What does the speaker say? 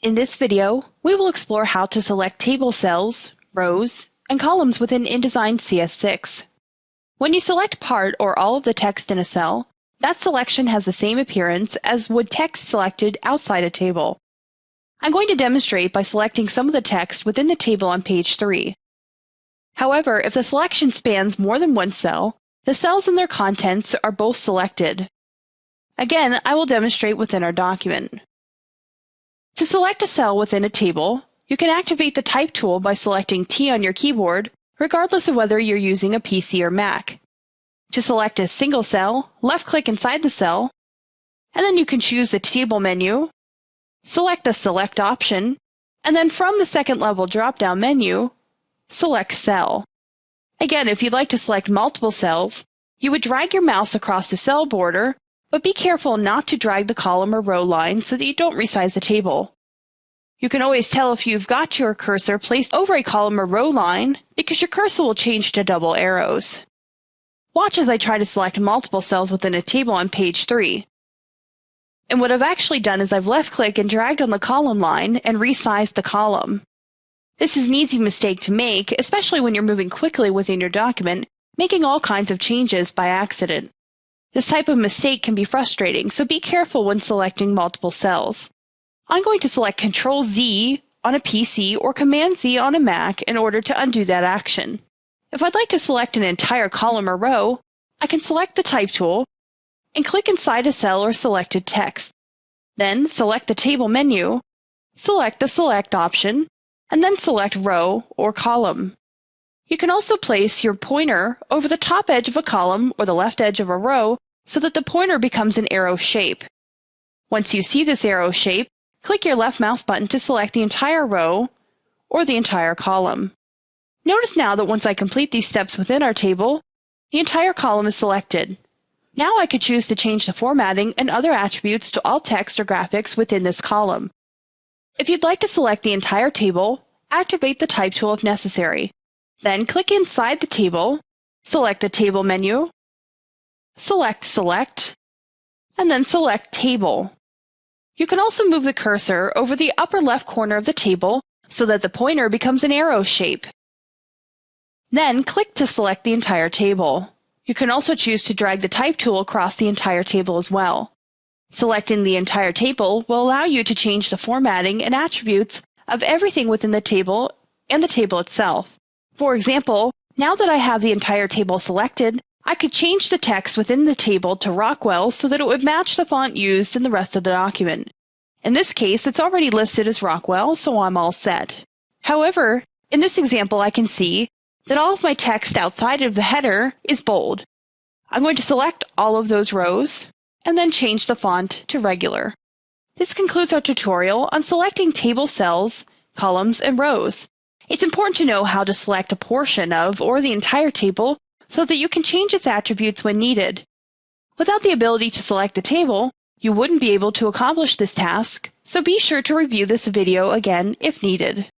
In this video, we will explore how to select table cells, rows, and columns within Indesign CS6. When you select part or all of the text in a cell, that selection has the same appearance as would text selected outside a table. I'm going to demonstrate by selecting some of the text within the table on page 3. However, if the selection spans more than one cell, the cells and their contents are both selected. Again, I will demonstrate within our document. To select a cell within a table, you can activate the Type tool by selecting T on your keyboard, regardless of whether you're using a PC or Mac. To select a single cell, left-click inside the cell, and then you can choose the Table menu, select the Select option, and then from the second-level drop-down menu, select Cell. Again, if you'd like to select multiple cells, you would drag your mouse across the cell border, but be careful not to drag the column or row line so that you don't resize the table. You can always tell if you've got your cursor placed over a column or row line because your cursor will change to double arrows. Watch as I try to select multiple cells within a table on page 3. And what I've actually done is I've left-clicked and dragged on the column line and resized the column. This is an easy mistake to make, especially when you're moving quickly within your document, making all kinds of changes by accident. This type of mistake can be frustrating, so be careful when selecting multiple cells. I'm going to select Ctrl-Z on a PC or Command-Z on a Mac in order to undo that action. If I'd like to select an entire column or row, I can select the Type tool and click inside a cell or selected text. Then select the Table menu, select the Select option, and then select Row or Column. You can also place your pointer over the top edge of a column or the left edge of a row so that the pointer becomes an arrow shape. Once you see this arrow shape, click your left mouse button to select the entire row or the entire column. Notice now that once I complete these steps within our table, the entire column is selected. Now I could choose to change the formatting and other attributes to all text or graphics within this column. If you'd like to select the entire table, activate the Type tool if necessary. Then click inside the table, select the Table menu, select Select, and then select Table. You can also move the cursor over the upper left corner of the table so that the pointer becomes an arrow shape. Then click to select the entire table. You can also choose to drag the Type tool across the entire table as well. Selecting the entire table will allow you to change the formatting and attributes of everything within the table and the table itself. For example, now that I have the entire table selected, I could change the text within the table to Rockwell so that it would match the font used in the rest of the document. In this case, it's already listed as Rockwell, so I'm all set. However, in this example, I can see that all of my text outside of the header is bold. I'm going to select all of those rows and then change the font to regular. This concludes our tutorial on selecting table cells, columns, and rows. It's important to know how to select a portion of or the entire table so that you can change its attributes when needed. Without the ability to select the table, you wouldn't be able to accomplish this task, so be sure to review this video again if needed.